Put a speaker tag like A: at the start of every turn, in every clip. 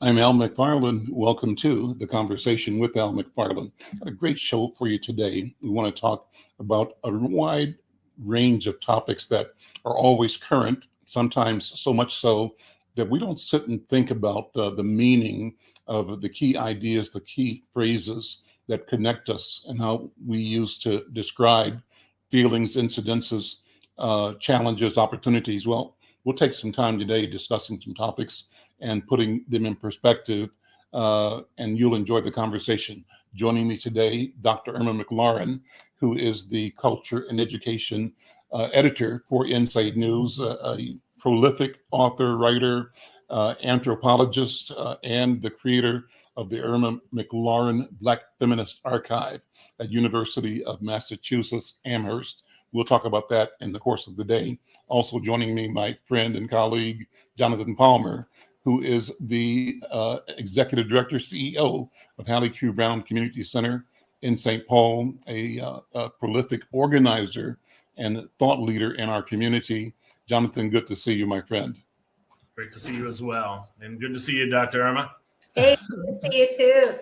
A: I'm Al McFarlane. Welcome to the Conversation with Al McFarlane. Got a great show for you today. We want to talk about a wide range of topics that are always current, sometimes so much so that we don't sit and think about the meaning of the key ideas, the key phrases that connect us, and how we use to describe feelings, incidences, challenges, opportunities. Well, we'll take some time today discussing some topics and putting them in perspective, and you'll enjoy the conversation. Joining me today, Dr. Irma McClaurin, who is the Culture and Education editor for Inside News, a prolific author, writer, anthropologist, and the creator of the Irma McClaurin Black Feminist Archive at University of Massachusetts, Amherst. We'll talk about that in the course of the day. Also joining me, my friend and colleague, Jonathan Palmer, who is the executive director, CEO of Hallie Q. Brown Community Center in St. Paul, a prolific organizer and thought leader in our community. Jonathan, good to see you, my friend.
B: Great to see you as well. And good to see you, Dr. Irma.
C: Hey, good to see you too.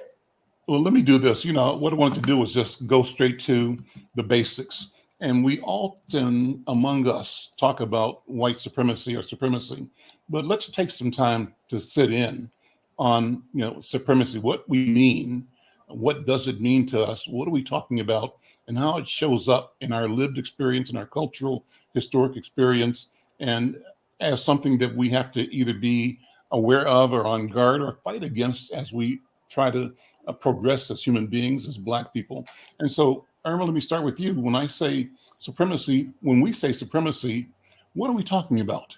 A: Well, let me do this. What I wanted to do was just go straight to the basics. And we often, among us, talk about white supremacy or supremacy, but let's take some time to sit in on, supremacy, what we mean, what does it mean to us, what are we talking about, and how it shows up in our lived experience, in our cultural, historic experience, and as something that we have to either be aware of or on guard or fight against as we try to progress as human beings, as Black people. And so, Irma, let me start with you. When we say supremacy, what are we talking about?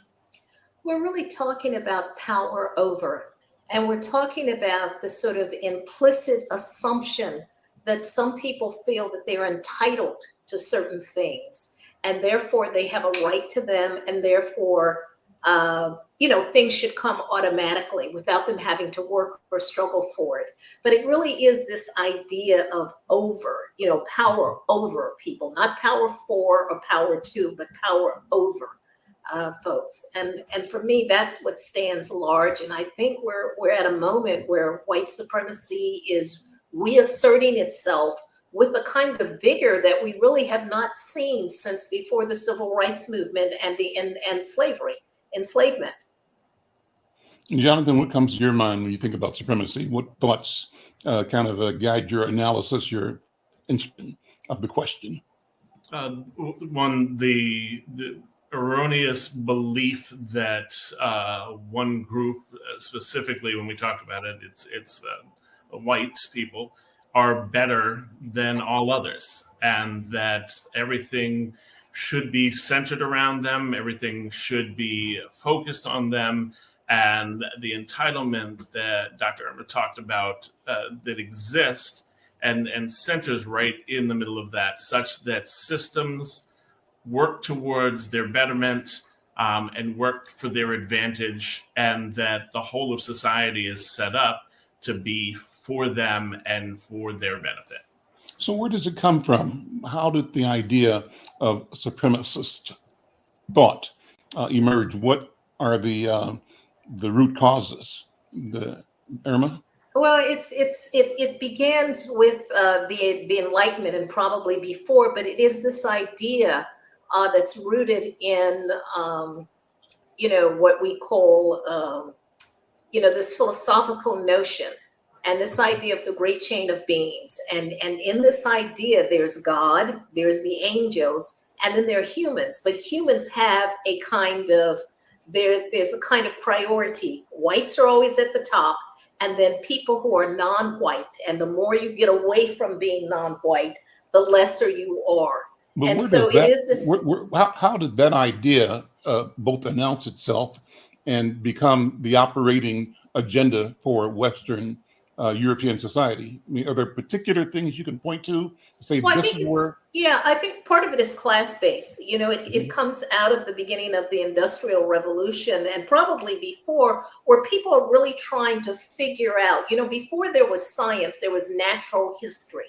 C: We're really talking about power over, and we're talking about the sort of implicit assumption that some people feel that they're entitled to certain things, and therefore they have a right to them, and therefore, things should come automatically without them having to work or struggle for it. But it really is this idea of over, power over people, not power for or power to, but power over folks. And for me, that's what stands large. And I think we're at a moment where white supremacy is reasserting itself with the kind of vigor that we really have not seen since before the civil rights movement and enslavement.
A: Jonathan, what comes to your mind when you think about supremacy? What thoughts guide your analysis, your inspection of the question?
B: One, the erroneous belief that one group, specifically when we talk about it, it's white people, are better than all others, and that everything should be centered around them, everything should be focused on them, and the entitlement that Dr. Irma talked about that exists and centers right in the middle of that, such that systems work towards their betterment and work for their advantage, and that the whole of society is set up to be for them and for their benefit.
A: So where does it come from? How did the idea of supremacist thought emerge? What are the root causes? Irma?
C: Well, it began with the Enlightenment and probably before, but it is this idea that's rooted in what we call this philosophical notion and this idea of the great chain of beings. And in this idea, there's God, there's the angels, and then there are humans. But humans have a kind of there's a kind of priority. Whites are always at the top, and then people who are non-white. And the more you get away from being non-white, the lesser you are.
A: But
C: and so it is this.
A: How did that idea both announce itself and become the operating agenda for Western European society? I mean, are there particular things you can point to say
C: Well,
A: this is where?
C: Yeah, I think part of it is class-based. It comes out of the beginning of the Industrial Revolution and probably before, where people are really trying to figure out, before there was science, there was natural history.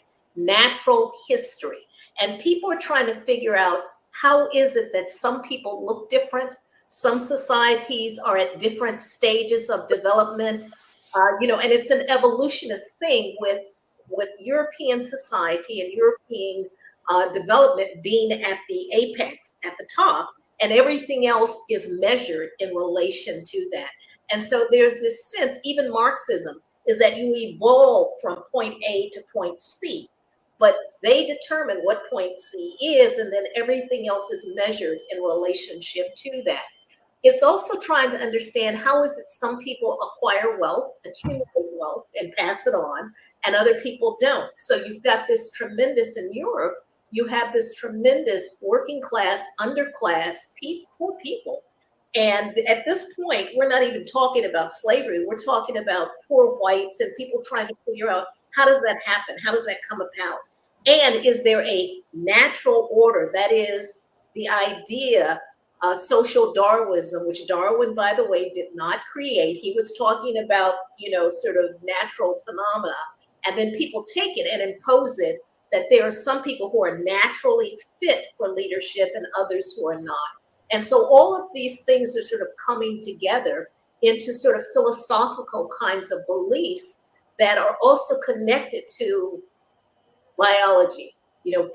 C: And people are trying to figure out, how is it that some people look different? Some societies are at different stages of development. And it's an evolutionist thing with European society and European development being at the apex, at the top, and everything else is measured in relation to that. And so there's this sense, even Marxism, is that you evolve from point A to point C, but they determine what point C is, and then everything else is measured in relationship to that. It's also trying to understand how is it some people acquire wealth, accumulate wealth, and pass it on, and other people don't. So you've got this tremendous, in Europe, you have this tremendous working class, underclass, poor people. And at this point, we're not even talking about slavery. We're talking about poor whites and people trying to figure out, how does that happen? How does that come about? And is there a natural order? That is the idea, social Darwinism, which Darwin, by the way, did not create. He was talking about, sort of natural phenomena. And then people take it and impose it, that there are some people who are naturally fit for leadership and others who are not. And so all of these things are sort of coming together into sort of philosophical kinds of beliefs that are also connected to biology,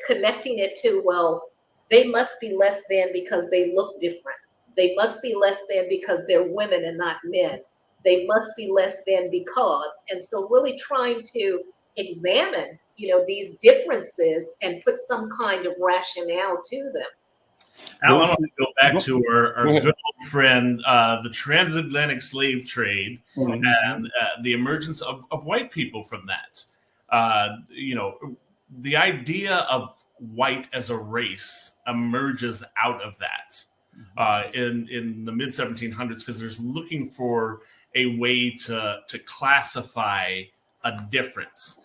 C: connecting it to, well, they must be less than because they look different. They must be less than because they're women and not men. They must be less than because. And so really trying to examine, these differences and put some kind of rationale to them.
B: Al, I want to go back to our good old friend, the transatlantic slave trade, and the emergence of white people from that. The idea of white as a race emerges out of that in the mid 1700s, because there's looking for a way to classify a difference.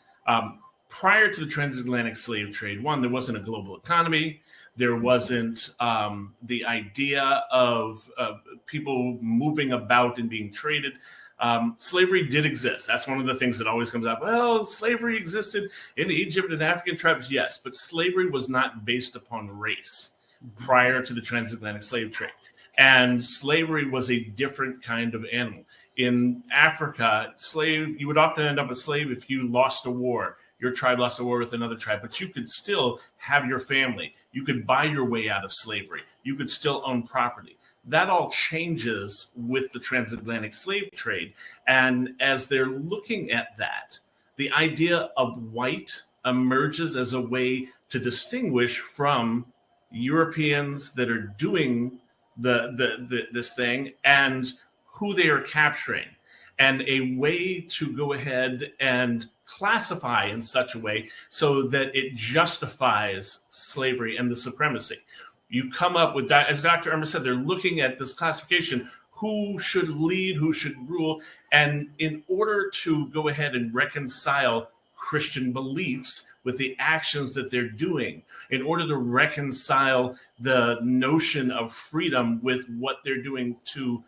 B: Prior to the transatlantic slave trade, there wasn't a global economy. There wasn't the idea of people moving about and being traded. Slavery did exist. That's one of the things that always comes up. Well, slavery existed in Egypt and African tribes. Yes, but slavery was not based upon race prior to the transatlantic slave trade. And slavery was a different kind of animal. In Africa, you would often end up a slave if you lost a war. Your tribe lost a war with another tribe, but you could still have your family. You could buy your way out of slavery. You could still own property. That all changes with the transatlantic slave trade. And as they're looking at that, the idea of white emerges as a way to distinguish from Europeans that are doing this thing and who they are capturing, and a way to go ahead and classify in such a way so that it justifies slavery and the supremacy. You come up with that, as Dr. Irma said, they're looking at this classification, who should lead, who should rule, and in order to go ahead and reconcile Christian beliefs with the actions that they're doing, in order to reconcile the notion of freedom with what they're doing to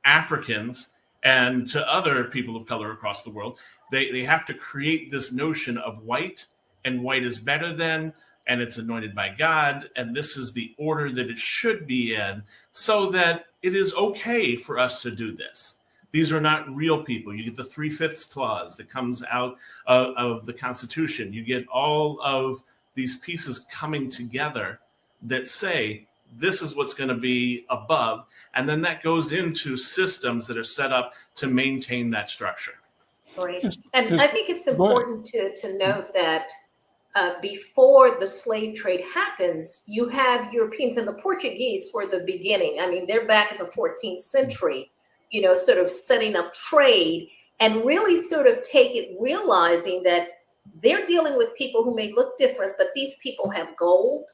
B: Africans and to other people of color across the world, they have to create this notion of white, and white is better than, and it's anointed by God, and this is the order that it should be in, so that it is okay for us to do this. These are not real people. You get the 3/5 clause that comes out of the Constitution. You get all of these pieces coming together that say, this is what's going to be above. And then that goes into systems that are set up to maintain that structure.
C: Right. And I think it's important to note that before the slave trade happens, you have Europeans, and the Portuguese were the beginning. I mean, they're back in the 14th century, sort of setting up trade and really sort of realizing that they're dealing with people who may look different, but these people have gold.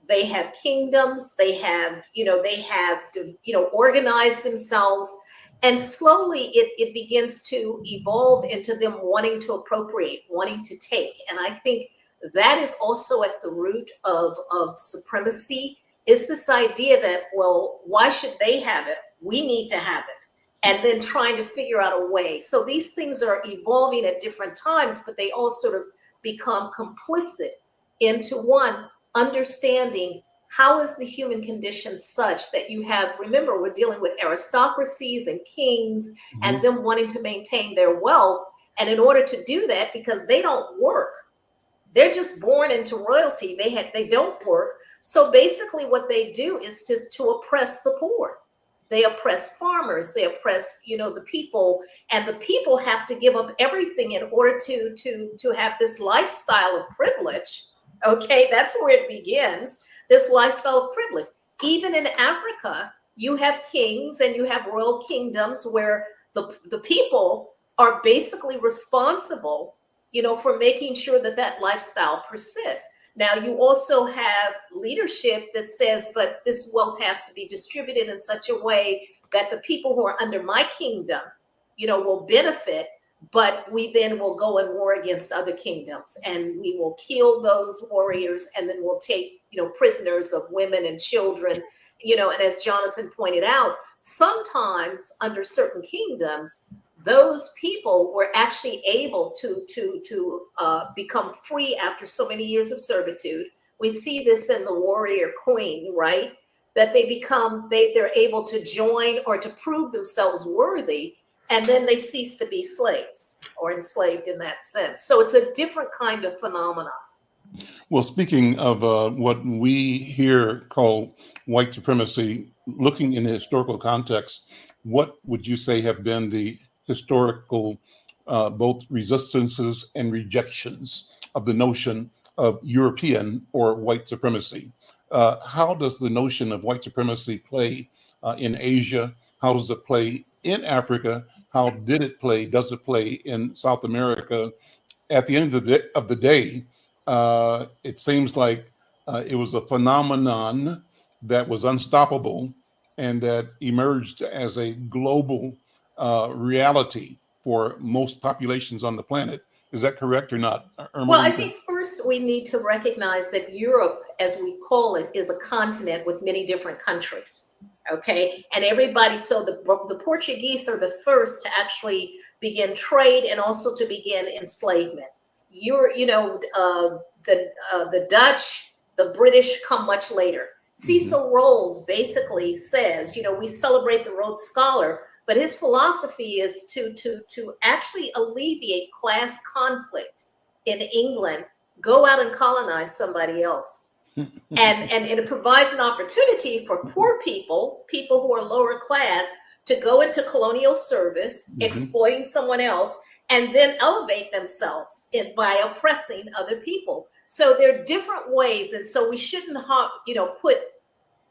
C: They have kingdoms, they have organized themselves, and slowly it begins to evolve into them wanting to appropriate, wanting to take. And I think that is also at the root of supremacy, is this idea that, well, why should they have it? We need to have it. And then trying to figure out a way. So these things are evolving at different times, but they all sort of become complicit into one, understanding How is the human condition such that you have, remember, we're dealing with aristocracies and kings and them wanting to maintain their wealth. And in order to do that, because they don't work, they're just born into royalty. They don't work. So basically what they do is just to oppress the poor. They oppress farmers, they oppress, the people, and the people have to give up everything in order to have this lifestyle of privilege. Okay, that's where it begins, this lifestyle of privilege. Even in Africa, you have kings and you have royal kingdoms where the people are basically responsible, for making sure that that lifestyle persists. Now, you also have leadership that says, but this wealth has to be distributed in such a way that the people who are under my kingdom, will benefit, but we then will go and war against other kingdoms and we will kill those warriors and then we'll take, prisoners of women and children, and as Jonathan pointed out, sometimes under certain kingdoms, those people were actually able to become free after so many years of servitude. We see this in the warrior queen, right? That they're able to join or to prove themselves worthy, and then they cease to be slaves or enslaved in that sense. So it's a different kind of phenomenon.
A: Well, speaking of what we here call white supremacy, looking in the historical context, what would you say have been the historical both resistances and rejections of the notion of European or white supremacy? How does the notion of white supremacy play in Asia? How does it play in Africa? How did it play? Does it play in South America? At the end of the day, it seems like it was a phenomenon that was unstoppable and that emerged as a global reality for most populations on the planet. Is that correct or not? Irma,
C: well, I think first we need to recognize that Europe, as we call it, is a continent with many different countries. Okay, and everybody. So the Portuguese are the first to actually begin trade and also to begin enslavement. The Dutch, the British come much later. Cecil Rhodes basically says, we celebrate the Rhodes Scholar, but his philosophy is to actually alleviate class conflict in England, go out and colonize somebody else. and it provides an opportunity for poor people who are lower class, to go into colonial service, exploiting someone else, and then elevate themselves by oppressing other people. So there are different ways. And so we shouldn't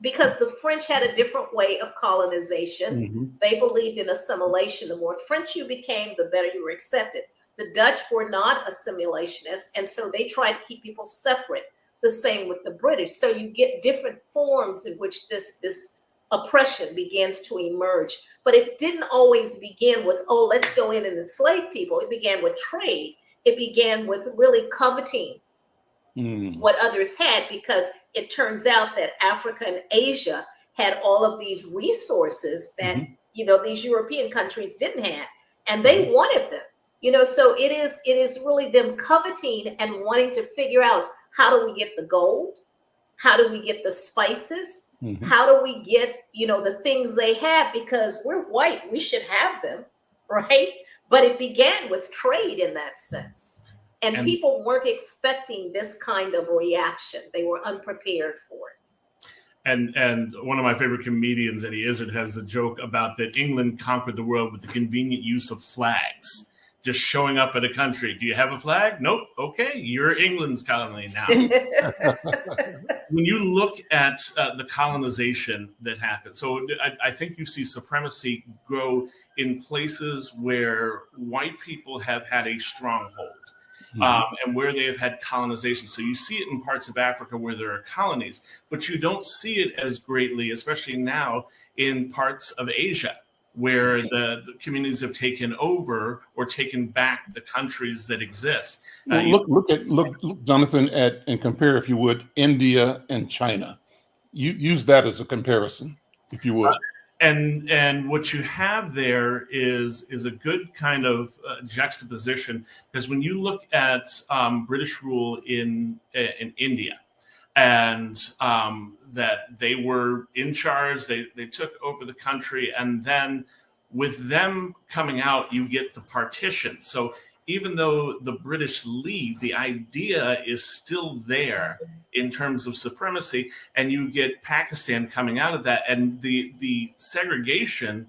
C: because the French had a different way of colonization. They believed in assimilation. The more French you became, the better you were accepted. The Dutch were not assimilationists, and so they tried to keep people separate. The same with the British. So you get different forms in which this oppression begins to emerge. But it didn't always begin with, let's go in and enslave people. It began with trade. It began with really coveting what others had, because it turns out that Africa and Asia had all of these resources that, these European countries didn't have, and they wanted them, so it is really them coveting and wanting to figure out, how do we get the gold? How do we get the spices? How do we get, the things they have? Because we're white, we should have them, right? But it began with trade in that sense. And people weren't expecting this kind of reaction. They were unprepared for it.
B: And one of my favorite comedians, Eddie Izzard, has a joke about that England conquered the world with the convenient use of flags. Just showing up at a country. Do you have a flag? Nope. Okay, you're England's colony now. When you look at the colonization that happened, so I think you see supremacy grow in places where white people have had a stronghold. And where they have had colonization. So you see it in parts of Africa where there are colonies, but you don't see it as greatly, especially now, in parts of Asia, where the communities have taken over or taken back the countries that exist.
A: Look, Jonathan, and compare, if you would, India and China. You use that as a comparison, if you would.
B: And what you have there is a good kind of juxtaposition, because when you look at British rule in India, and that they were in charge. They took over the country, and then with them coming out, you get the partition. So even though the British leave, the idea is still there in terms of supremacy, and you get Pakistan coming out of that, and the segregation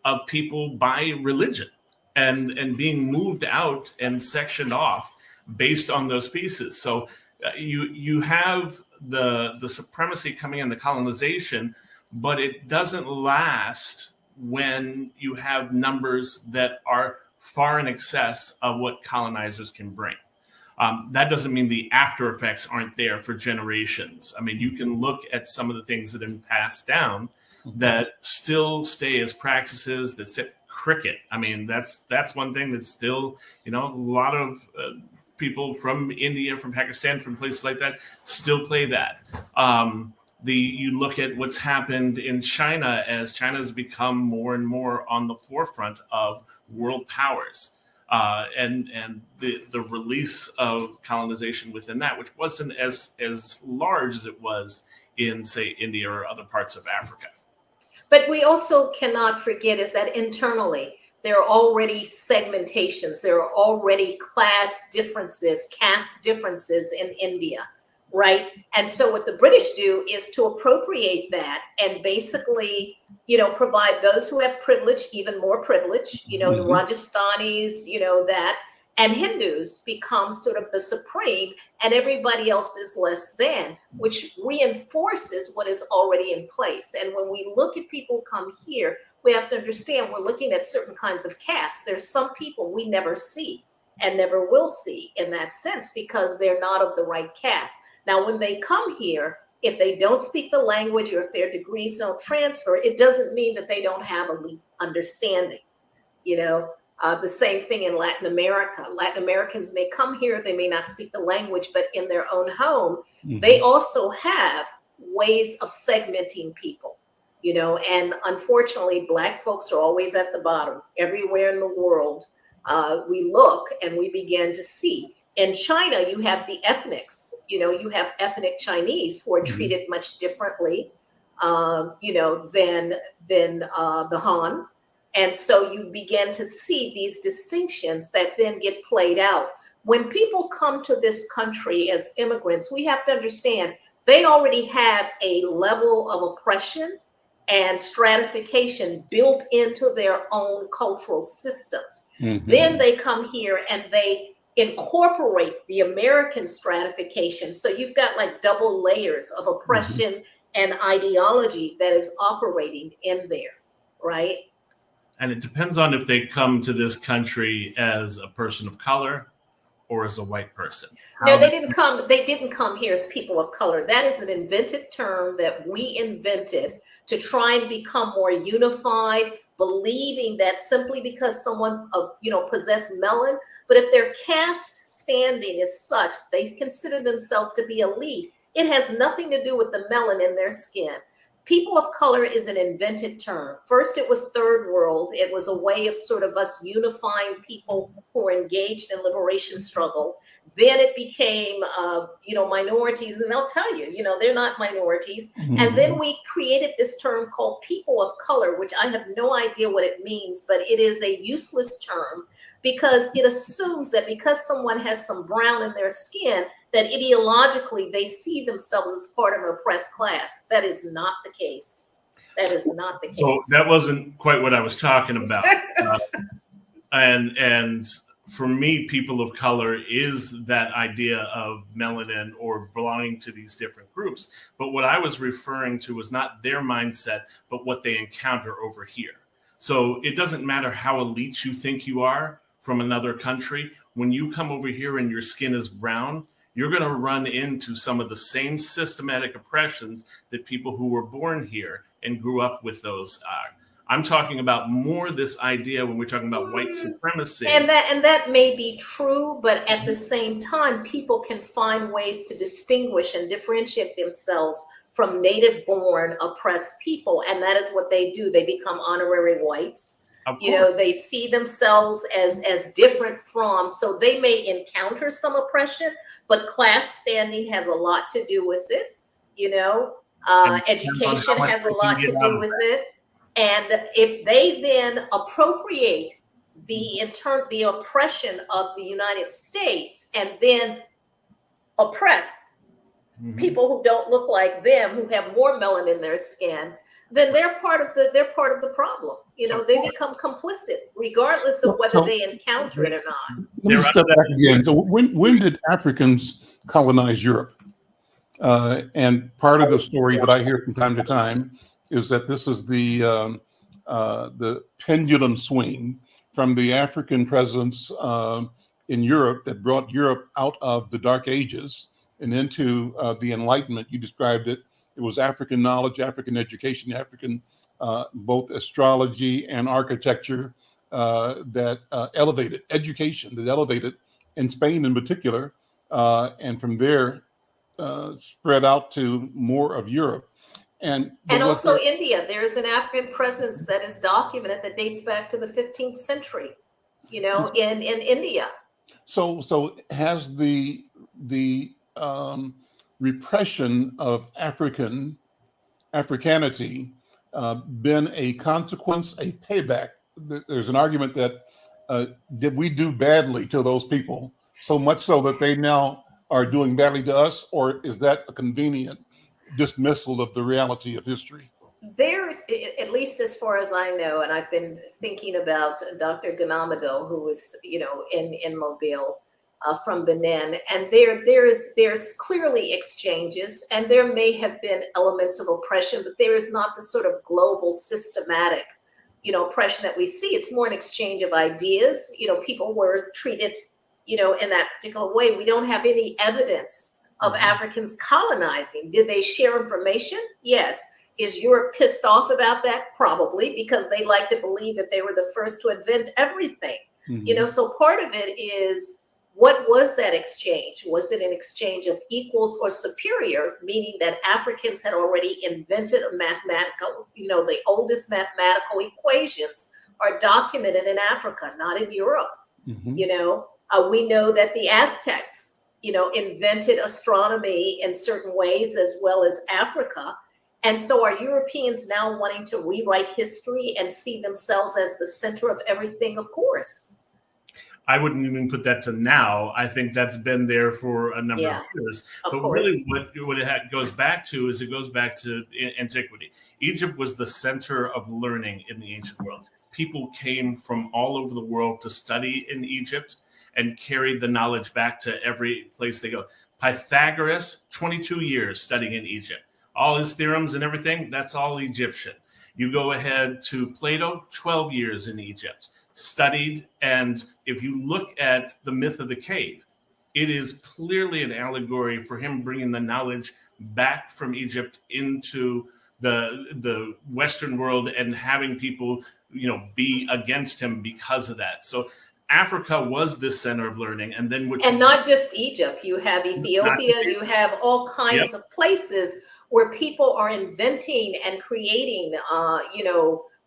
B: of people by religion and being moved out and sectioned off based on those pieces. So you have the supremacy coming in, the colonization, but it doesn't last when you have numbers that are far in excess of what colonizers can bring. That doesn't mean the after effects aren't there for generations. I mean, you can look at some of the things that have been passed down that still stay as practices. That cricket. I mean, that's one thing that's still, a lot of people from India, from Pakistan, from places like that still play that. You look at what's happened in China as China has become more and more on the forefront of world powers, and the release of colonization within that, which wasn't as large as it was in, say, India or other parts of Africa.
C: But we also cannot forget is that internally, there are already segmentations. There are already class differences, caste differences in India, right? And so what the British do is to appropriate that and basically, provide those who have privilege, even more privilege, the Rajasthanis, that, and Hindus become sort of the supreme, and everybody else is less than, which reinforces what is already in place. And when we look at people who come here, we have to understand we're looking at certain kinds of castes. There's some people we never see and never will see in that sense because they're not of the right caste. Now, when they come here, if they don't speak the language or if their degrees don't transfer, it doesn't mean that they don't have elite understanding. The same thing in Latin America. Latin Americans may come here, they may not speak the language, but in their own home, they also have ways of segmenting people, and unfortunately, Black folks are always at the bottom. Everywhere in the world, we look and we begin to see. In China, you have the ethnics, you have ethnic Chinese who are treated much differently, than the Han. And so you begin to see these distinctions that then get played out. When people come to this country as immigrants, we have to understand they already have a level of oppression and stratification built into their own cultural systems. Then they come here and they incorporate the American stratification. So you've got like double layers of oppression and ideology that is operating in there, right?
B: And it depends on if they come to this country as a person of color or as a white person.
C: No, they didn't come. They didn't come here as people of color. That is an invented term that we invented to try and become more unified, believing that simply because someone, possessed melanin, but if their caste standing is such, they consider themselves to be elite. It has nothing to do with the melanin in their skin. People of color is an invented term. First, it was third world. It was a way of sort of us unifying people who are engaged in liberation struggle. Then it became, minorities, and they'll tell you, they're not minorities. And then we created this term called people of color, which I have no idea what it means, but it is a useless term because it assumes that because someone has some brown in their skin, that ideologically they see themselves as part of an oppressed class. That is not the case. That is not the case.
B: So that wasn't quite what I was talking about. And for me, people of color is that idea of melanin or belonging to these different groups. But what I was referring to was not their mindset, but what they encounter over here. So it doesn't matter how elite you think you are from another country. When you come over here and your skin is brown, you're going to run into some of the same systematic oppressions that people who were born here and grew up with those are. I'm talking about more this idea when we're talking about white supremacy.
C: And that may be true, but at the same time, people can find ways to distinguish and differentiate themselves from native-born oppressed people. And that is what they do. They become honorary whites. They see themselves as different from, so they may encounter some oppression, but class standing has a lot to do with it. Education has a lot to do with it. And if they then appropriate the oppression of the United States and then oppress people who don't look like them, who have more melanin in their skin, then they're part of the problem. They become complicit, regardless of whether they encounter it or not.
A: Let me step back again. So when did Africans colonize Europe? And part of the story that I hear from time to time is that this is the pendulum swing from the African presence in Europe that brought Europe out of the Dark Ages and into the Enlightenment. You described it. It was African knowledge, African education, African both astrology and architecture that elevated education, that elevated in Spain in particular, and from there spread out to more of Europe. And
C: also India. There's an African presence that is documented that dates back to the 15th century, in India. So
A: has the repression of Africanity been a consequence, a payback? There's an argument that did we do badly to those people, so much so that they now are doing badly to us, or is that a convenient dismissal of the reality of history?
C: There, at least as far as I know, and I've been thinking about Dr. Ganamado, who was, in Mobile from Benin, and there's clearly exchanges, and there may have been elements of oppression, but there is not the sort of global systematic, oppression that we see. It's more an exchange of ideas. People were treated, in that particular way. We don't have any evidence of Africans colonizing. Did they share information? Yes. Is Europe pissed off about that? Probably, because they like to believe that they were the first to invent everything. So part of it is, what was that exchange? Was it an exchange of equals or superior, meaning that Africans had already invented a mathematical, the oldest mathematical equations are documented in Africa, not in Europe. We know that the Aztecs, invented astronomy in certain ways, as well as Africa. And so are Europeans now wanting to rewrite history and see themselves as the center of everything? Of course.
B: I wouldn't even put that to now. I think that's been there for a number of years. But really what it goes back to is it goes back to antiquity. Egypt was the center of learning in the ancient world. People came from all over the world to study in Egypt and carried the knowledge back to every place they go. Pythagoras, 22 years studying in Egypt. All his theorems and everything, that's all Egyptian. You go ahead to Plato, 12 years in Egypt, studied. And if you look at the myth of the cave, it is clearly an allegory for him bringing the knowledge back from Egypt into the Western world and having people, be against him because of that. So Africa was the center of learning. And then
C: not just Egypt, you have Ethiopia, you have all kinds of places where people are inventing and creating,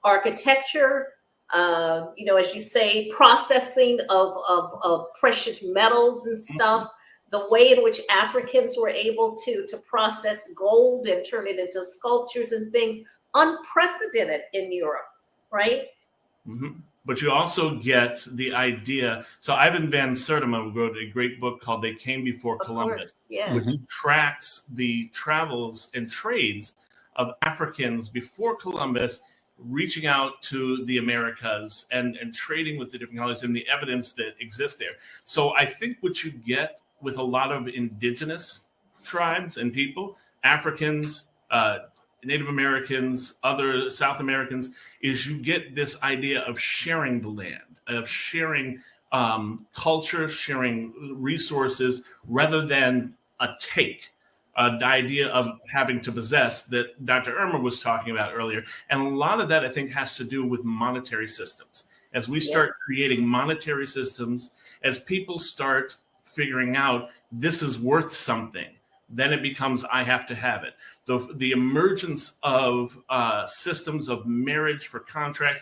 C: architecture, as you say, processing of precious metals and stuff. The way in which Africans were able to process gold and turn it into sculptures and things, unprecedented in Europe, right?
B: But you also get the idea. So Ivan van Sertima wrote a great book called They Came Before Columbus, which tracks the travels and trades of Africans before Columbus reaching out to the Americas and trading with the different colonies and the evidence that exists there. So I think what you get with a lot of indigenous tribes and people, Africans, Native Americans, other South Americans, is you get this idea of sharing the land, of sharing culture, sharing resources, rather than a take. The idea of having to possess that Dr. Irma was talking about earlier. And a lot of that, I think, has to do with monetary systems. As we start creating monetary systems, as people start figuring out this is worth something, then it becomes, I have to have it. The emergence of systems of marriage for contracts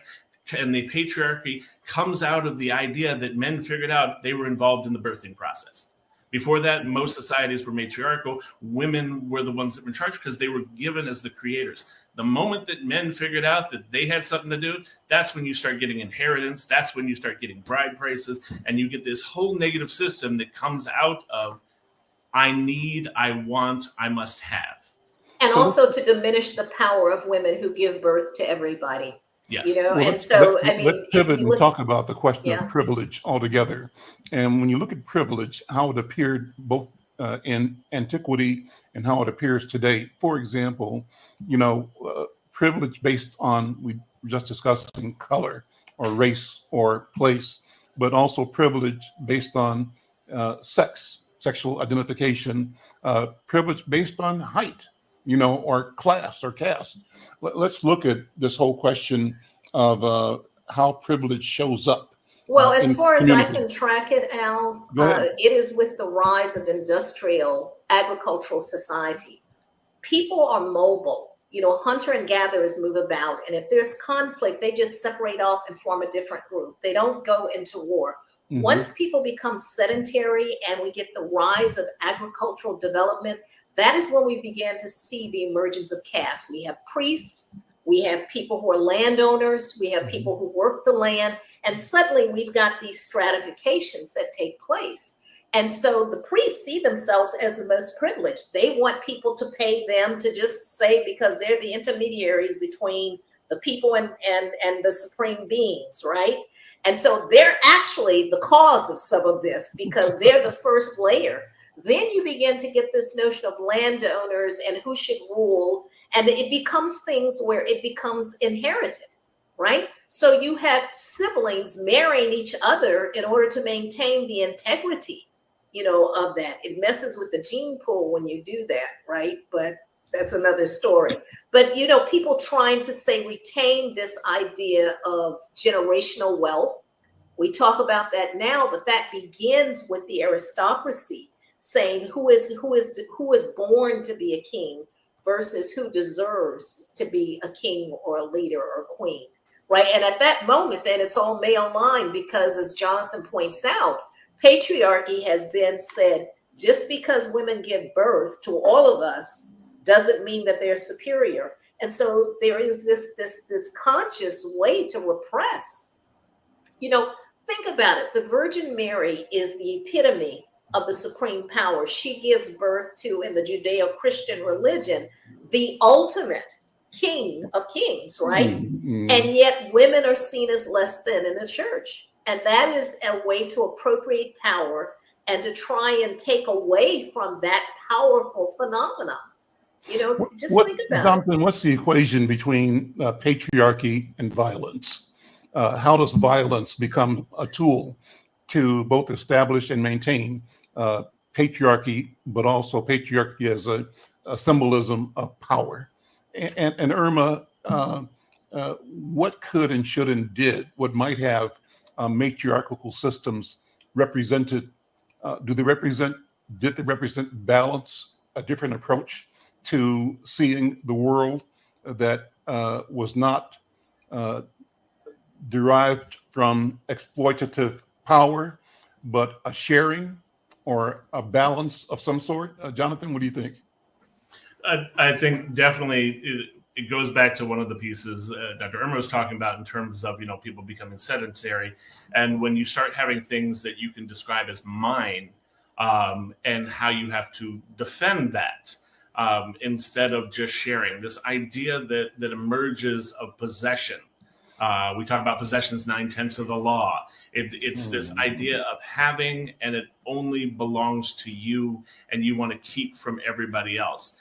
B: and the patriarchy comes out of the idea that men figured out they were involved in the birthing process. Before that, most societies were matriarchal. Women were the ones that were in charge because they were given as the creators. The moment that men figured out that they had something to do, that's when you start getting inheritance. That's when you start getting bride prices. And you get this whole negative system that comes out of I need, I want, I must have.
C: And also to diminish the power of women who give birth to everybody.
B: Yes.
C: You know,
A: Well,
C: and so, I
A: let's
C: mean,
A: pivot and talk about the question
C: Yeah.
A: of privilege altogether. And when you look at privilege, how it appeared both in antiquity and how it appears today. For example, privilege based on, we were just discussing color or race or place, but also privilege based on sex, sexual identification, privilege based on height, or class or caste. Let's look at this whole question of how privilege shows up.
C: Well, as
A: in
C: far as I
A: community.
C: can track it, Al,
A: Go ahead.
C: it is with the rise of industrial agricultural society. People are mobile. Hunter and gatherers move about. And if there's conflict, they just separate off and form a different group. They don't go into war.
A: Mhm.
C: Once people become sedentary and we get the rise of agricultural development, that is when we began to see the emergence of caste. We have priests, we have people who are landowners, we have people who work the land, and suddenly we've got these stratifications that take place. And so the priests see themselves as the most privileged. They want people to pay them to just say, because they're the intermediaries between the people and the supreme beings, right? And so they're actually the cause of some of this because they're the first layer. Then you begin to get this notion of landowners and who should rule. And it becomes things where it becomes inherited, right? So you have siblings marrying each other in order to maintain the integrity, of that. It messes with the gene pool when you do that, right? But that's another story. But, people trying to say retain this idea of generational wealth. We talk about that now, but that begins with the aristocracy saying who is born to be a king versus who deserves to be a king or a leader or queen, right? And at that moment, then it's all male line because, as Jonathan points out, patriarchy has then said, just because women give birth to all of us doesn't mean that they're superior. And so there is this conscious way to repress. Think about it. The Virgin Mary is the epitome of the supreme power. She gives birth to, in the Judeo-Christian religion, the ultimate king of kings, right?
A: Mm-hmm.
C: And yet women are seen as less than in the church. And that is a way to appropriate power and to try and take away from that powerful phenomenon. Just think about
A: Jonathan, what's the equation between patriarchy and violence? How does violence become a tool to both establish and maintain patriarchy, but also patriarchy as a symbolism of power? And Irma, what could and should and what might have matriarchal systems represented? Did they represent balance, a different approach to seeing the world that was not derived from exploitative power, but a sharing or a balance of some sort? Jonathan, what do you think?
B: I think definitely it goes back to one of the pieces Dr. Irma was talking about in terms of, people becoming sedentary. And when you start having things that you can describe as mine and how you have to defend that instead of just sharing, this idea that emerges of possession. We talk about possessions 9/10 of the law. It's this idea of having, and it only belongs to you, and you want to keep from everybody else.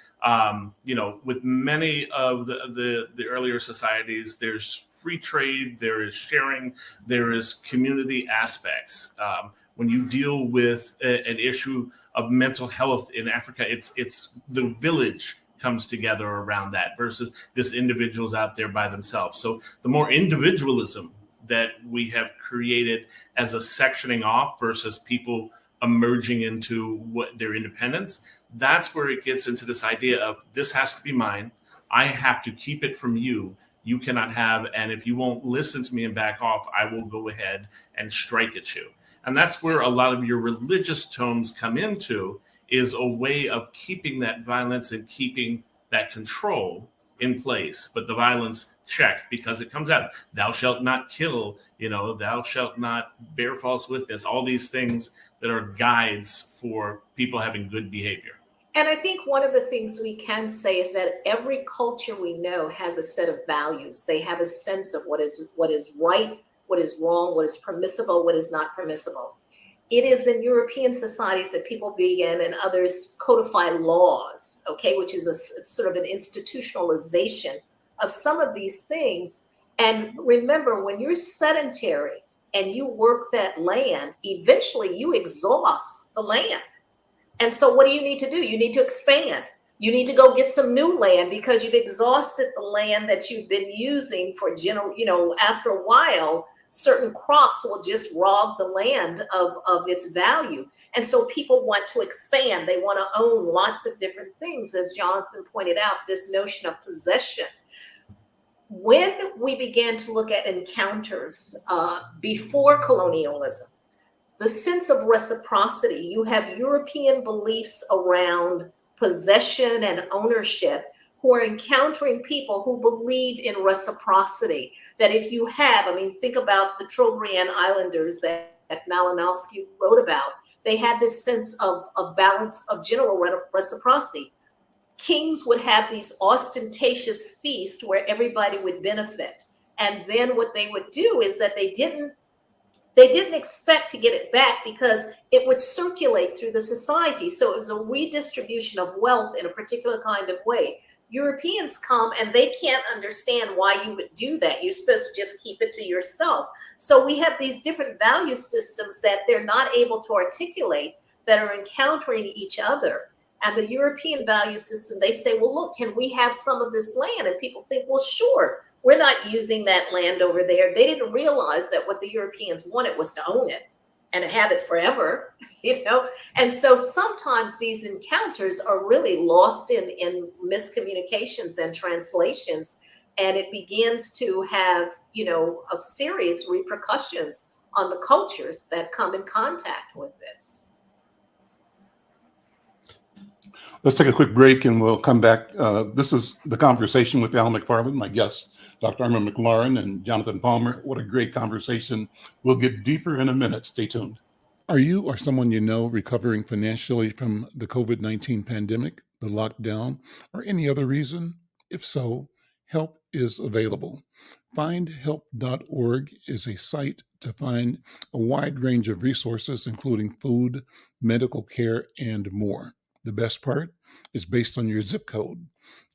B: With many of the earlier societies, there's free trade, there is sharing, there is community aspects. When you deal with an issue of mental health in Africa, it's the village comes together around that versus this individuals out there by themselves. So the more individualism that we have created as a sectioning off versus people emerging into what their independence, that's where it gets into this idea of this has to be mine. I have to keep it from you. you cannot have, and if you won't listen to me and back off, I will go ahead and strike at you. And that's where a lot of your religious tones come into, is a way of keeping that violence and keeping that control in place, but the violence checked, because it comes out, thou shalt not kill, thou shalt not bear false witness, all these things that are guides for people having good behavior.
C: And I think one of the things we can say is that every culture we know has a set of values. They have a sense of what is right, what is wrong, what is permissible, what is not permissible. It is in European societies that people begin and others codify laws, okay, which is a sort of an institutionalization of some of these things. And remember, when you're sedentary and you work that land, eventually you exhaust the land. And so what do you need to do? You need to expand. You need to go get some new land, because you've exhausted the land that you've been using for after a while, certain crops will just rob the land of its value. And so people want to expand. They want to own lots of different things. As Jonathan pointed out, this notion of possession. When we began to look at encounters before colonialism, the sense of reciprocity, you have European beliefs around possession and ownership who are encountering people who believe in reciprocity. That if you have, think about the Trobriand Islanders that Malinowski wrote about. They had this sense of balance, of general reciprocity. Kings would have these ostentatious feasts where everybody would benefit. And then what they would do is that they didn't expect to get it back, because it would circulate through the society. So it was a redistribution of wealth in a particular kind of way. Europeans come and they can't understand why you would do that. You're supposed to just keep it to yourself. So we have these different value systems that they're not able to articulate, that are encountering each other. And the European value system, they say, well, look, can we have some of this land? And people think, well, sure, we're not using that land over there. They didn't realize that what the Europeans wanted was to own it and have it forever, And so sometimes these encounters are really lost in miscommunications and translations, and it begins to have, a serious repercussions on the cultures that come in contact with this.
A: Let's take a quick break and we'll come back. This is The Conversation with Al McFarlane, my guest, Dr. Irma McClaurin and Jonathan Palmer. What a great conversation. We'll get deeper in a minute. Stay tuned. Are you or someone you know recovering financially from the COVID-19 pandemic, the lockdown, or any other reason? If so, help is available. Findhelp.org is a site to find a wide range of resources, including food, medical care, and more. The best part is based on your zip code.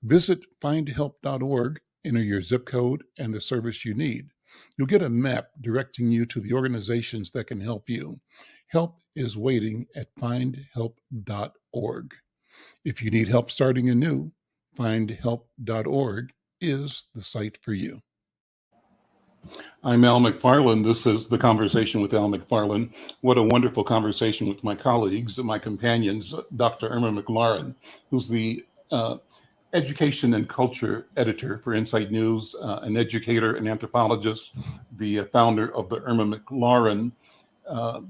A: Visit findhelp.org, enter your zip code and the service you need. You'll get a map directing you to the organizations that can help you. Help is waiting at findhelp.org. If you need help starting anew, findhelp.org is the site for you. I'm Al McFarlane. This is The Conversation with Al McFarlane. What a wonderful conversation with my colleagues and my companions, Dr. Irma McClaurin, who's the education and culture editor for Insight News, an educator, an anthropologist, the founder of the Irma McClaurin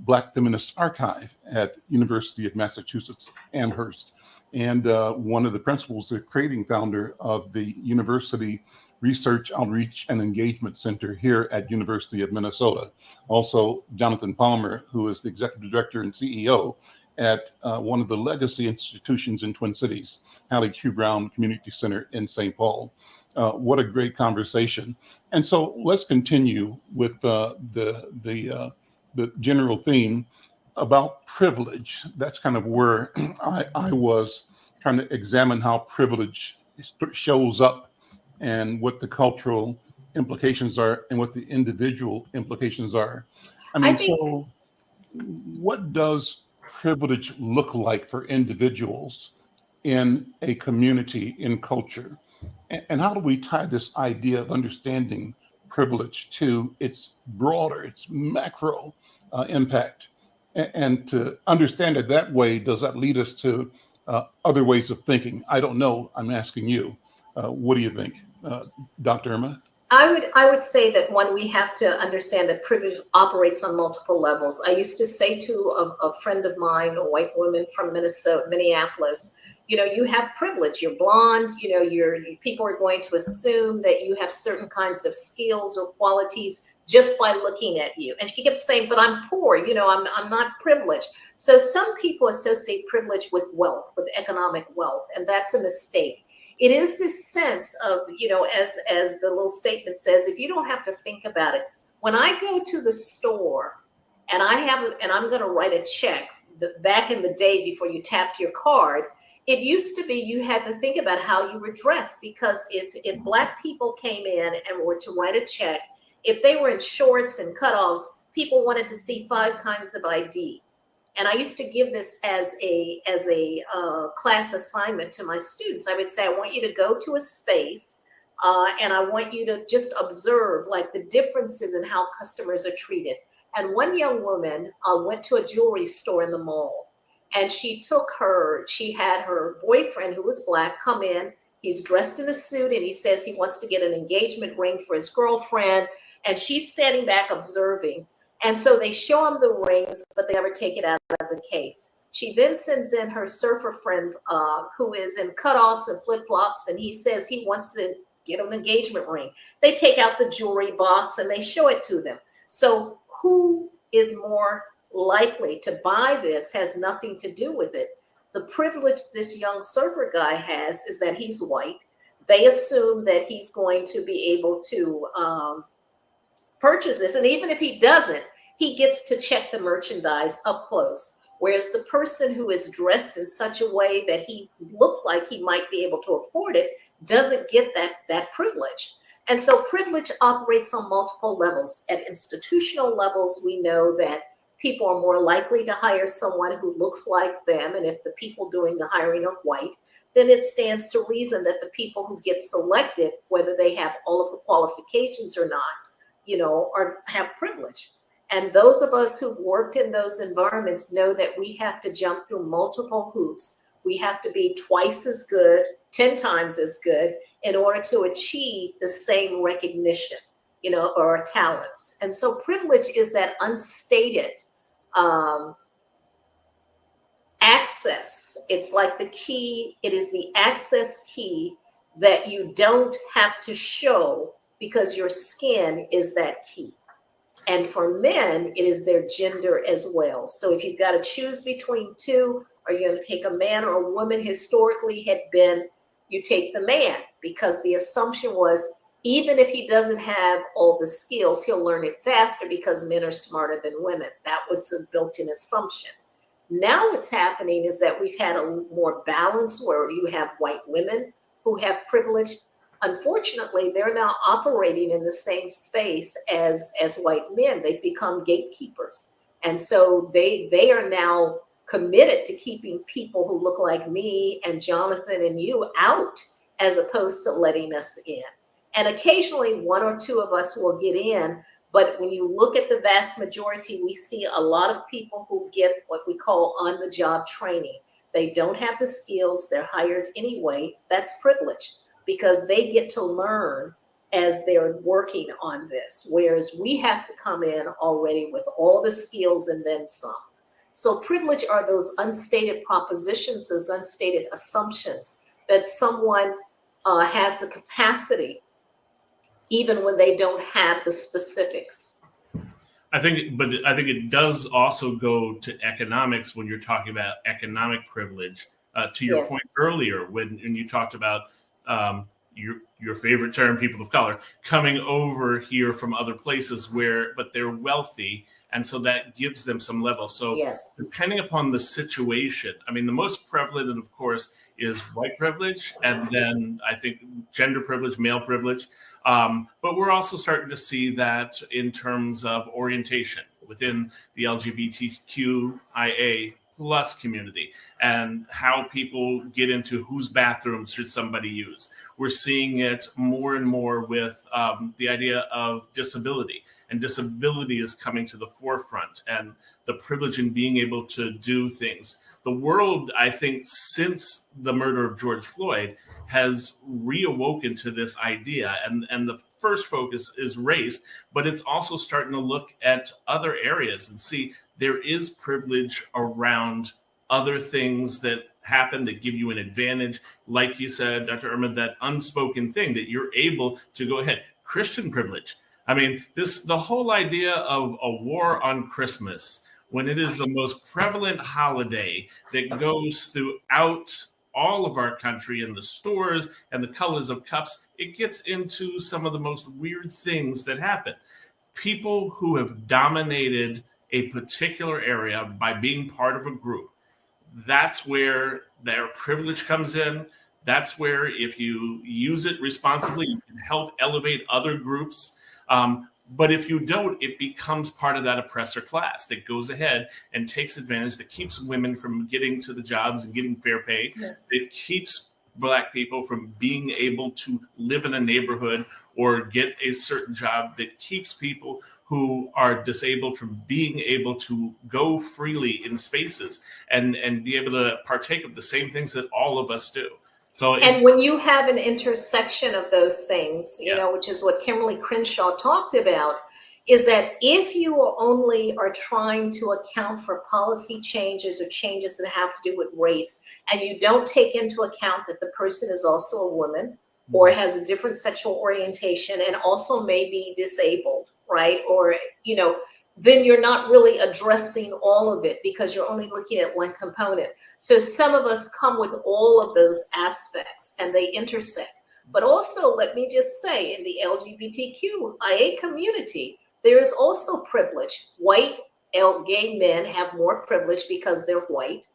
A: Black Feminist Archive at University of Massachusetts Amherst, and one of the principals, the creating founder of the University Research, Outreach, and Engagement Center here at University of Minnesota. Also, Jonathan Palmer, who is the executive director and CEO at one of the legacy institutions in Twin Cities, Hallie Q. Brown Community Center in St. Paul. What a great conversation. And so let's continue with the general theme about privilege. That's kind of where I was trying to examine how privilege shows up and what the cultural implications are and what the individual implications are. So what does privilege look like for individuals in a community, in culture? And how do we tie this idea of understanding privilege to its broader, its macro impact? And to understand it that way, does that lead us to other ways of thinking? I don't know. I'm asking you. What do you think, Dr. Irma?
C: I would say that one, we have to understand that privilege operates on multiple levels. I used to say to a friend of mine, a white woman from Minneapolis, you have privilege. You're blonde. People are going to assume that you have certain kinds of skills or qualities just by looking at you. And she kept saying, "But I'm poor. I'm not privileged." So some people associate privilege with wealth, with economic wealth, and that's a mistake. It is this sense of, as the little statement says, if you don't have to think about it. When I go to the store and I'm going to write a check, back in the day before you tapped your card, it used to be you had to think about how you were dressed, because if Black people came in and were to write a check, if they were in shorts and cutoffs, people wanted to see 5 kinds of ID. And I used to give this as a class assignment to my students. I would say, I want you to go to a space and I want you to just observe like the differences in how customers are treated. And one young woman went to a jewelry store in the mall, and she had her boyfriend, who was Black, come in. He's dressed in a suit and he says he wants to get an engagement ring for his girlfriend. And she's standing back observing. And so they show him the rings, but they never take it out of the case. She then sends in her surfer friend who is in cutoffs and flip-flops, and he says he wants to get an engagement ring. They take out the jewelry box and they show it to them. So who is more likely to buy this has nothing to do with it. The privilege this young surfer guy has is that he's white. They assume that he's going to be able to purchase this. And even if he doesn't, he gets to check the merchandise up close. Whereas the person who is dressed in such a way that he looks like he might be able to afford it doesn't get that privilege. And so privilege operates on multiple levels. At institutional levels, we know that people are more likely to hire someone who looks like them. And if the people doing the hiring are white, then it stands to reason that the people who get selected, whether they have all of the qualifications or not, or have privilege. And those of us who've worked in those environments know that we have to jump through multiple hoops. We have to be twice as good, 10 times as good, in order to achieve the same recognition, of our talents. And so privilege is that unstated access. It's like the key. It is the access key that you don't have to show, because your skin is that key. And for men, it is their gender as well. So if you've got to choose between two, are you going to take a man or a woman? Historically had been, you take the man, because the assumption was, even if he doesn't have all the skills, he'll learn it faster because men are smarter than women. That was a built-in assumption. Now what's happening is that we've had a more balance where you have white women who have privilege. Unfortunately, they're now operating in the same space as white men. They've become gatekeepers. And so they are now committed to keeping people who look like me and Jonathan and you out, as opposed to letting us in. And occasionally 1 or 2 of us will get in. But when you look at the vast majority, we see a lot of people who get what we call on-the-job training. They don't have the skills. They're hired anyway. That's privilege, because they get to learn as they're working on this, whereas we have to come in already with all the skills and then some. So privilege are those unstated propositions, those unstated assumptions that someone has the capacity, even when they don't have the specifics.
B: I think it does also go to economics when you're talking about economic privilege. To your
C: Yes.
B: point earlier, when you talked about your favorite term, people of color, coming over here from other places but they're wealthy, and so that gives them some level. So
C: Yes.
B: depending upon the situation, I mean, the most prevalent, of course, is white privilege, and then I think gender privilege, male privilege. But we're also starting to see that in terms of orientation within the LGBTQIA plus community, and how people get into whose bathrooms should somebody use. We're seeing it more and more with the idea of disability. and disability is coming to the forefront, and the privilege in being able to do things. The world, I think, since the murder of George Floyd, has reawoken to this idea, and the first focus is race, but it's also starting to look at other areas and see there is privilege around other things that happen that give you an advantage. Like you said, Dr. Irma, that unspoken thing that you're able to go ahead. Christian privilege. I mean, the whole idea of a war on Christmas, when it is the most prevalent holiday that goes throughout all of our country in the stores and the colors of cups, it gets into some of the most weird things that happen. People who have dominated a particular area by being part of a group, that's where their privilege comes in. That's where, if you use it responsibly, you can help elevate other groups. But if you don't, it becomes part of that oppressor class that goes ahead and takes advantage, that keeps women from getting to the jobs and getting fair pay.
C: Yes.
B: It keeps Black people from being able to live in a neighborhood or get a certain job, that keeps people who are disabled from being able to go freely in spaces and be able to partake of the same things that all of us do. So,
C: and when you have an intersection of those things, you
B: Yes.
C: know, which is what Kimberly Crenshaw talked about, is that if you only are trying to account for policy changes or changes that have to do with race, and you don't take into account that the person is also a woman or has a different sexual orientation and also may be disabled, right? Or, you know, then you're not really addressing all of it because you're only looking at one component. So some of us come with all of those aspects and they intersect. But also, let me just say, in the LGBTQIA community, there is also privilege. White gay men have more privilege because they're white,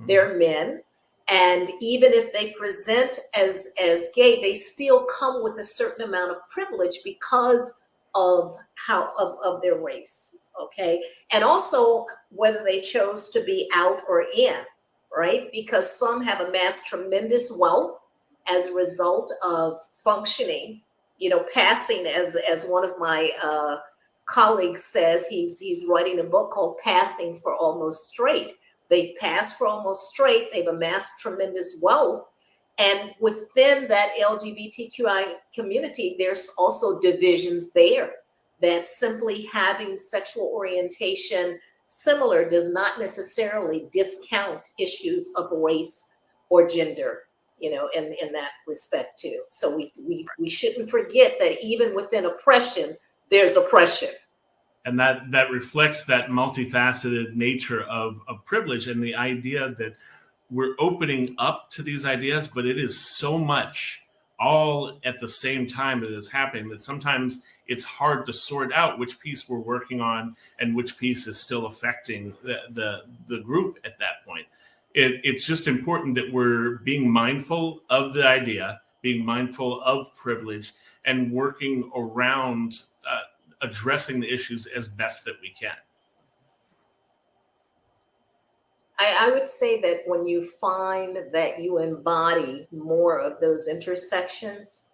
C: they're men. And even if they present as gay, they still come with a certain amount of privilege because of of their race. Okay. And also whether they chose to be out or in, right? Because some have amassed tremendous wealth as a result of functioning, you know, passing, as one of my colleagues says, he's writing a book called Passing for Almost Straight. They've passed for almost straight. They've amassed tremendous wealth. And within that LGBTQI community, there's also divisions there, that simply having sexual orientation similar does not necessarily discount issues of race or gender, you know, in that respect too. So we shouldn't forget that even within oppression, there's oppression.
B: And that reflects that multifaceted nature of privilege, and the idea that we're opening up to these ideas, but it is so much all at the same time that is happening that sometimes it's hard to sort out which piece we're working on and which piece is still affecting the group at that point. It's just important that we're being mindful of the idea, being mindful of privilege, and working around addressing the issues as best that we can.
C: I would say that when you find that you embody more of those intersections,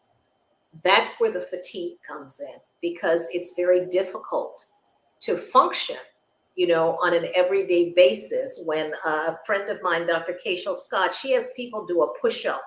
C: that's where the fatigue comes in, because it's very difficult to function, you know, on an everyday basis. When a friend of mine, Dr. Kashal Scott, she has people do a push-up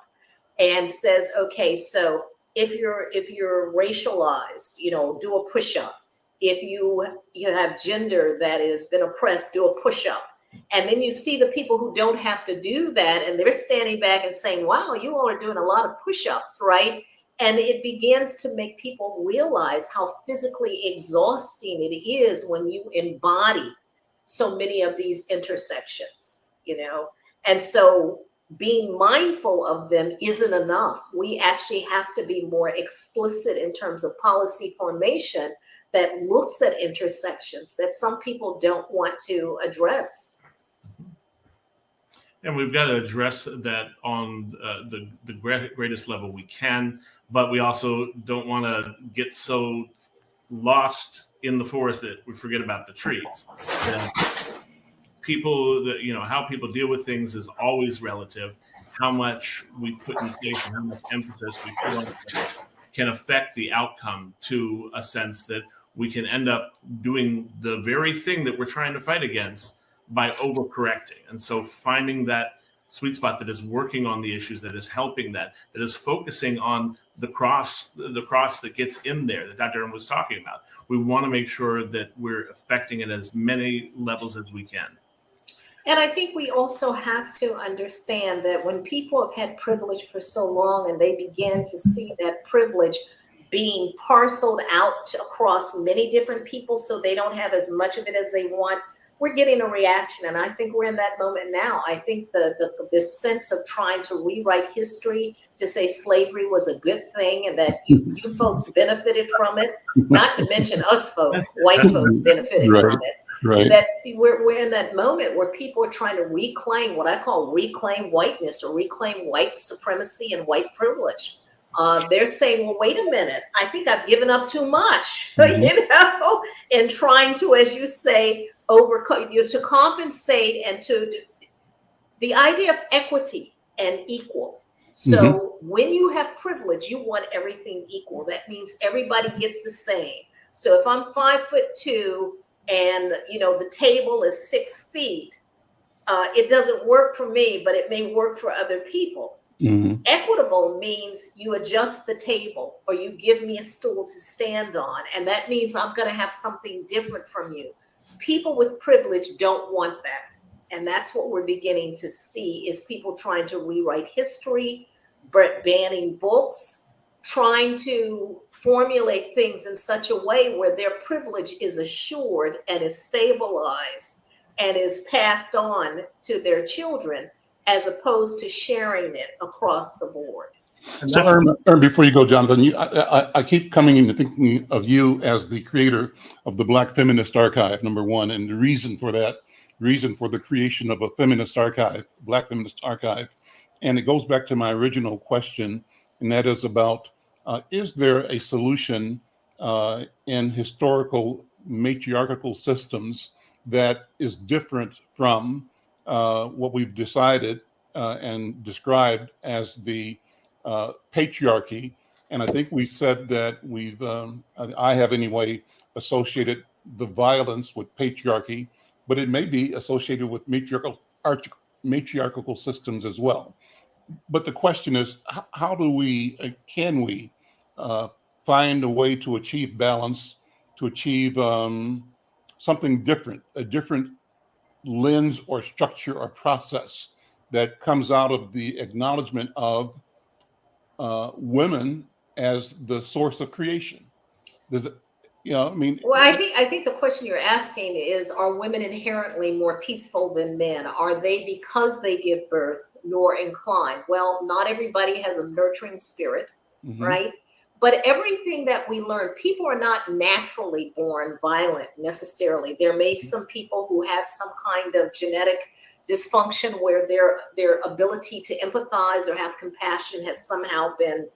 C: and says, okay, so if you're racialized, you know, do a push-up. If you have gender that has been oppressed, do a push-up. And then you see the people who don't have to do that, and they're standing back and saying, wow, you all are doing a lot of push-ups, right? And it begins to make people realize how physically exhausting it is when you embody so many of these intersections, you know? And so being mindful of them isn't enough. We actually have to be more explicit in terms of policy formation that looks at intersections that some people don't want to address.
B: And we've got to address that on the greatest level we can, but we also don't want to get so lost in the forest that we forget about the trees. People, you know, how people deal with things is always relative. How much we put in place and how much emphasis we put on it can affect the outcome, to a sense that we can end up doing the very thing that we're trying to fight against by overcorrecting. And so finding that sweet spot that is working on the issues, that is helping that is focusing on the cross that gets in there that Dr. Irma was talking about. We want to make sure that we're affecting it at as many levels as we can.
C: And I think we also have to understand that when people have had privilege for so long and they begin to see that privilege being parceled out across many different people so they don't have as much of it as they want, we're getting a reaction. And I think we're in that moment now. I think this sense of trying to rewrite history to say slavery was a good thing and that you folks benefited from it, not to mention us folks, white folks benefited from it.
A: Right.
C: That we're in that moment where people are trying to reclaim what I call reclaim whiteness or reclaim white supremacy and white privilege. They're saying, well, wait a minute, I think I've given up too much, in trying to, as you say, to compensate and to the idea of equity and equal. So when you have privilege, you want everything equal. That means everybody gets the same. So if I'm 5'2" and the table is 6 feet, it doesn't work for me, but it may work for other people. Equitable means you adjust the table or you give me a stool to stand on, and that means I'm going to have something different from you. People with privilege don't want that, and that's what we're beginning to see is people trying to rewrite history, banning books, trying to formulate things in such a way where their privilege is assured and is stabilized and is passed on to their children, as opposed to sharing it across the board.
A: So, Irma, before you go, Jonathan, I keep coming into thinking of you as the creator of the Black Feminist Archive, number one, and the reason for the creation of a feminist archive, Black Feminist Archive. And it goes back to my original question, and that is about, is there a solution in historical matriarchal systems that is different from what we've decided and described as the patriarchy? And I think we said that I have anyway associated the violence with patriarchy, but it may be associated with matriarchal systems as well. But the question is, how do can we find a way to achieve balance, to achieve something different, a different lens or structure or process that comes out of the acknowledgement of women as the source of creation? Does it,
C: Well, I think the question you're asking is, are women inherently more peaceful than men? Are they, because they give birth, more inclined? Well, not everybody has a nurturing spirit, right? But everything that we learn, people are not naturally born violent necessarily. There may be some people who have some kind of genetic dysfunction where their ability to empathize or have compassion has somehow been,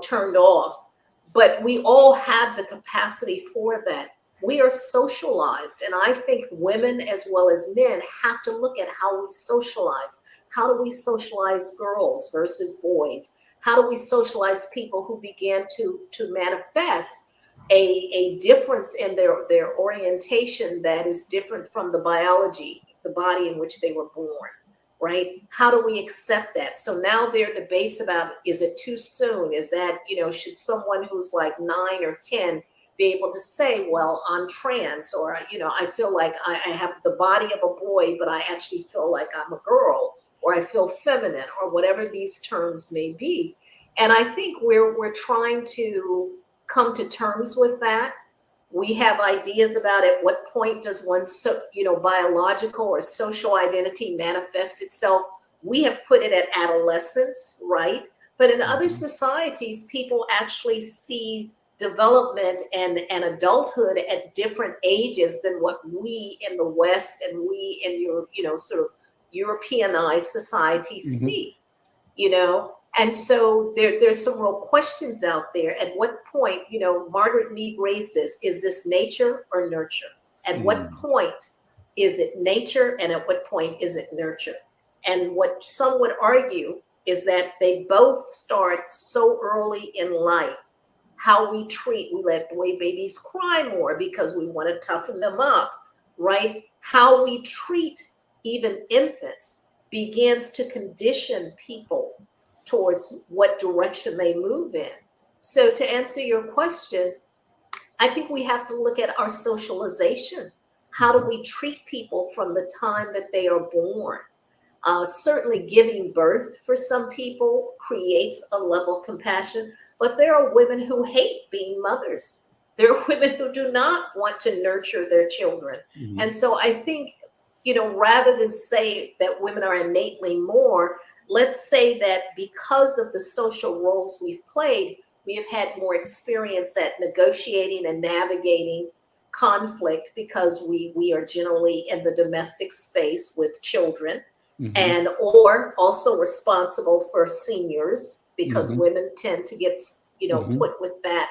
C: turned off. But we all have the capacity for that. We are socialized. And I think women as well as men have to look at how we socialize. How do we socialize girls versus boys? How do we socialize people who began to manifest a difference in their orientation that is different from the biology, the body in which they were born, right? How do we accept that? So now there are debates about, is it too soon? Is that, should someone who's like 9 or 10 be able to say, well, I'm trans, or, I feel like I have the body of a boy, but I actually feel like I'm a girl, or I feel feminine, or whatever these terms may be. And I think we're trying to come to terms with that. We have ideas about at what point does one's biological or social identity manifest itself. We have put it at adolescence, right? But in other societies, people actually see development and adulthood at different ages than what we in the West and we in your sort of Europeanized societies see, And so there's some real questions out there. At what point, Margaret Mead raised this, is this nature or nurture? At what point is it nature, and at what point is it nurture? And what some would argue is that they both start so early in life. how we let boy babies cry more because we want to toughen them up, right? How we treat even infants begins to condition people towards what direction they move in. So to answer your question, I think we have to look at our socialization. How do we treat people from the time that they are born? Certainly giving birth for some people creates a level of compassion, but there are women who hate being mothers. There are women who do not want to nurture their children.
A: Mhm.
C: And so I think, rather than say that women are innately more, let's say that because of the social roles we've played, we have had more experience at negotiating and navigating conflict because we are generally in the domestic space with children,
A: Mhm.
C: and or also responsible for seniors because
A: Mhm.
C: women tend to get
A: Mhm.
C: put with that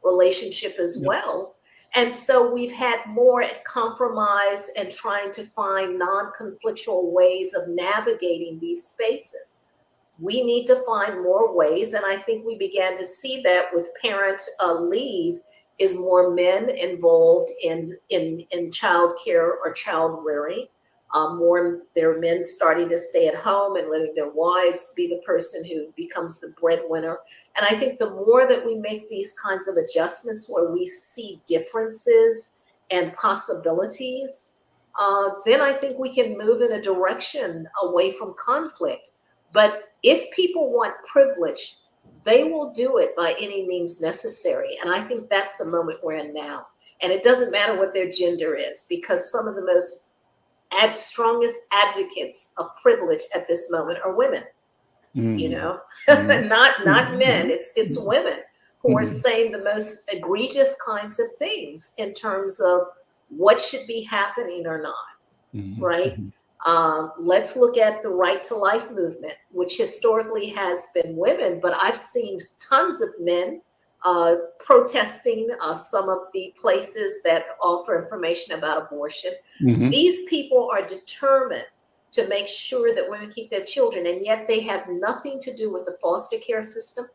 C: relationship as
A: Yep.
C: well. And so we've had more at compromise and trying to find non-conflictual ways of navigating these spaces. We need to find more ways, and I think we began to see that with parent leave is more men involved in child care or child rearing. More there are men starting to stay at home and letting their wives be the person who becomes the breadwinner. And I think the more that we make these kinds of adjustments where we see differences and possibilities, then I think we can move in a direction away from conflict. But if people want privilege, they will do it by any means necessary. And I think that's the moment we're in now. And it doesn't matter what their gender is, because some of the most strongest advocates of privilege at this moment are women.
A: Mhm.
C: Not men.
A: Mhm.
C: It's women who are
A: Mhm.
C: saying the most egregious kinds of things in terms of what should be happening or not,
A: Mhm.
C: right?
A: Mhm.
C: Let's look at the right to life movement, which historically has been women, but I've seen tons of men protesting some of the places that offer information about abortion.
A: Mhm.
C: These people are determined to make sure that women keep their children, and yet they have nothing to do with the foster care system.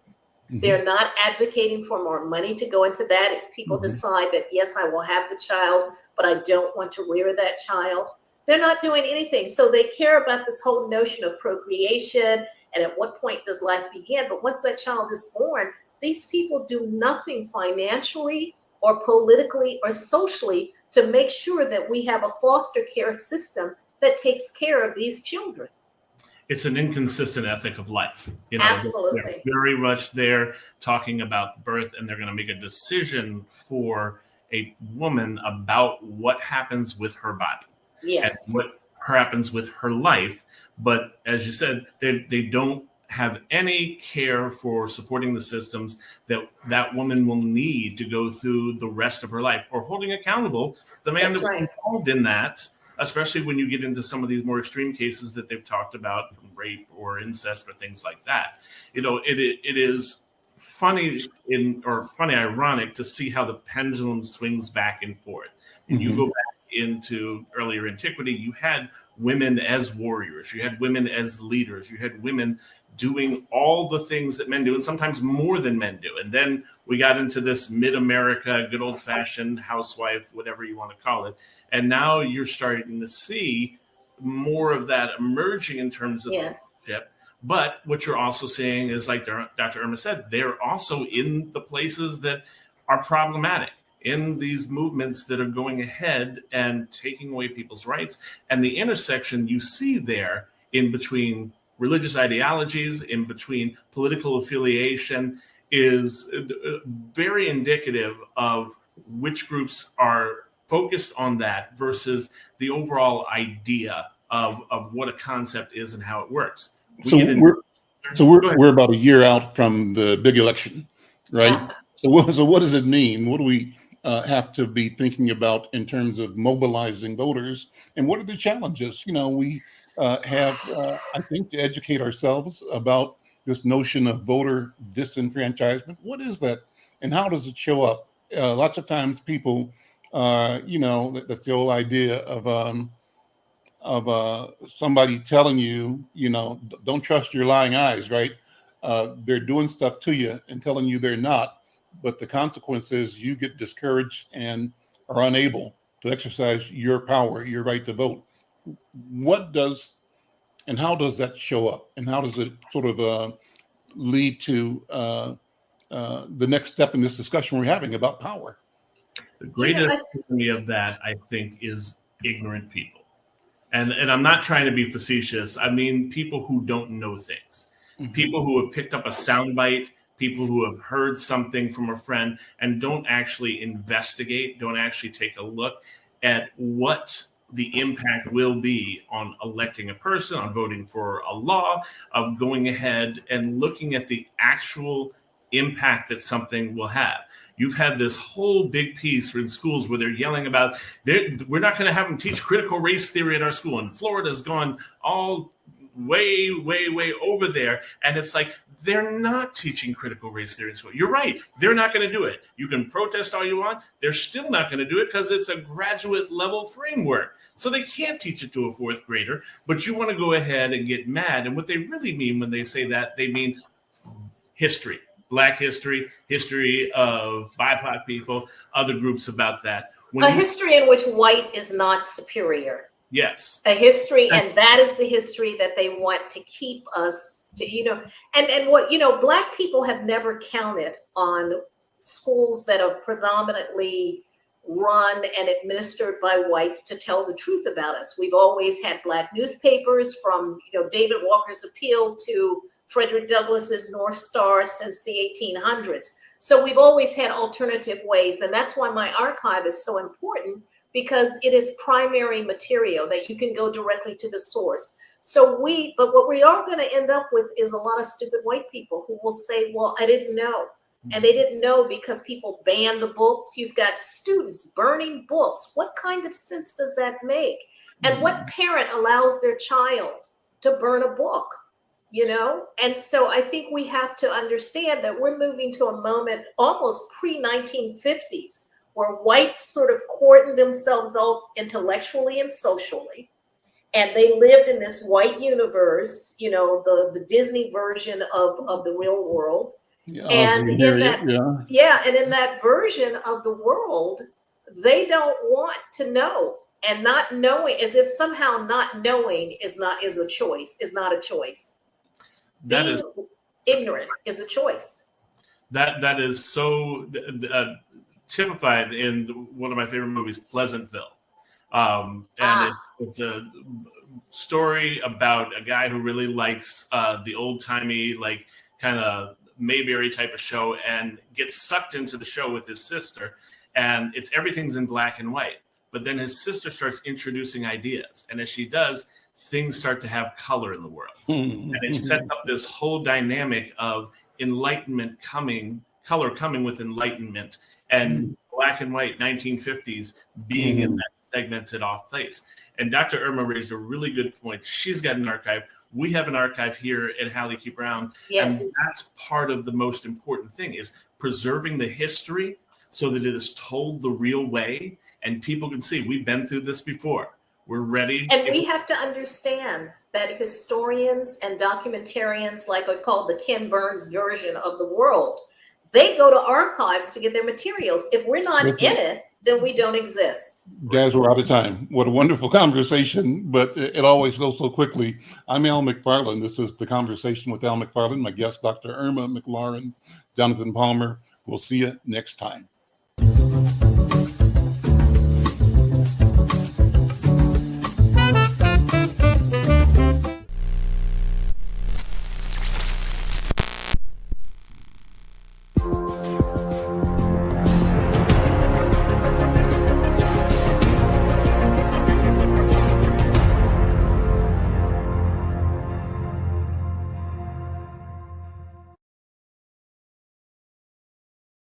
A: Mhm.
C: They're not advocating for more money to go into that. If people
A: Mhm.
C: decide that, yes, I will have the child, but I don't want to rear that child, they're not doing anything. So they care about this whole notion of procreation and at what point does life begin. But once that child is born, these people do nothing financially or politically or socially to make sure that we have a foster care system that takes care of these children.
B: It's an inconsistent ethic of life. They're
C: Absolutely.
B: very much there talking about birth, and they're going to make a decision for a woman about what happens with her body and
C: Yes.
B: what happens with her life. But as you said, they don't have any care for supporting the systems that that woman will need to go through the rest of her life, or holding accountable the man
C: That's
B: that was
C: right.
B: involved in that, especially when you get into some of these more extreme cases that they've talked about, from rape or incest or things like that. It is funny ironic to see how the pendulum swings back and forth. And you
A: Mhm.
B: go back into earlier antiquity, you had women as warriors, you had women as leaders, you had women doing all the things that men do, and sometimes more than men do. And then we got into this mid-America, good old-fashioned housewife, whatever you want to call it. And now you're starting to see more of that emerging in terms of the
C: Yes.
B: leadership. But what you're also seeing is, like Dr. Irma said, they're also in the places that are problematic, in these movements that are going ahead and taking away people's rights. And the intersection you see there in between religious ideologies, in between political affiliation, is very indicative of which groups are focused on that versus the overall idea of what a concept is and how it works. We
A: So
B: get in.
A: we're so we're
B: Go ahead.
A: we're about a year out from the big election, right? So what does it mean? What do we have to be thinking about in terms of mobilizing voters? And what are the challenges? We have, I think, to educate ourselves about this notion of voter disenfranchisement. What is that, and how does it show up? Lots of times, people, that's the old idea of somebody telling you, don't trust your lying eyes, right? they're doing stuff to you and telling you they're not, but the consequence is you get discouraged and are unable to exercise your power, your right to vote. What does and how does that show up, and how does it sort of lead to the next step in this discussion we're having about power?
B: The greatest enemy of that, I think, is ignorant people. And I'm not trying to be facetious. I mean, people who don't know things, people who have picked up a soundbite, people who have heard something from a friend and don't actually investigate, don't actually take a look at what the impact will be on electing a person, on voting for a law, of going ahead and looking at the actual impact that something will have. You've had this whole big piece in schools where they're yelling about, we're not going to have them teach critical race theory at our school. And Florida's gone all way, way, way over there. And it's like, they're not teaching critical race theory in school. You're right. They're not going to do it. You can protest all you want. They're still not going to do it because it's a graduate level framework. So they can't teach it to a fourth grader. But you want to go ahead and get mad. And what they really mean when they say that, they mean history. Black history, history of BIPOC people, other groups about that.
C: A history in which white is not superior.
B: Yes.
C: A history, and that is the history that they want to keep us to, and what, Black people have never counted on schools that are predominantly run and administered by whites to tell the truth about us. We've always had Black newspapers from, David Walker's Appeal to Frederick Douglass's North Star since the 1800s. So we've always had alternative ways. And that's why my archive is so important, because it is primary material that you can go directly to the source. But what we are going to end up with is a lot of stupid white people who will say, well, I didn't know. And they didn't know because people banned the books. You've got students burning books. What kind of sense does that make? And what parent allows their child to burn a book? And so I think we have to understand that we're moving to a moment almost pre-1950s where whites sort of cordoned themselves off intellectually and socially. And they lived in this white universe, the Disney version of the real world.
A: Yeah,
C: and in that version of the world, they don't want to know. And not knowing, as if somehow not knowing is not a choice.
B: That is
C: ignorant is a choice.
B: That is so typified in one of my favorite movies, Pleasantville, and it's a story about a guy who really likes the old timey, like kind of Mayberry type of show, and gets sucked into the show with his sister, and everything's in black and white. But then his sister starts introducing ideas, and as she does, things start to have color in the world. And it sets up this whole dynamic of enlightenment color coming with enlightenment, and black and white 1950s being in that segmented off place. And Dr. Irma raised a really good point. She's got an archive. We have an archive here at Hallie Key Brown.
C: Yes.
B: And that's part of the most important thing, is preserving the history so that it is told the real way and people can see we've been through this before. We're ready.
C: And we have to understand that historians and documentarians, like I call the Ken Burns version of the world, they go to archives to get their materials. If we're not in it, then we don't exist.
A: Guys, we're out of time. What a wonderful conversation, but it always goes so quickly. I'm Al McFarlane. This is The Conversation with Al McFarlane. My guest, Dr. Irma McClaurin, Jonathan Palmer. We'll see you next time.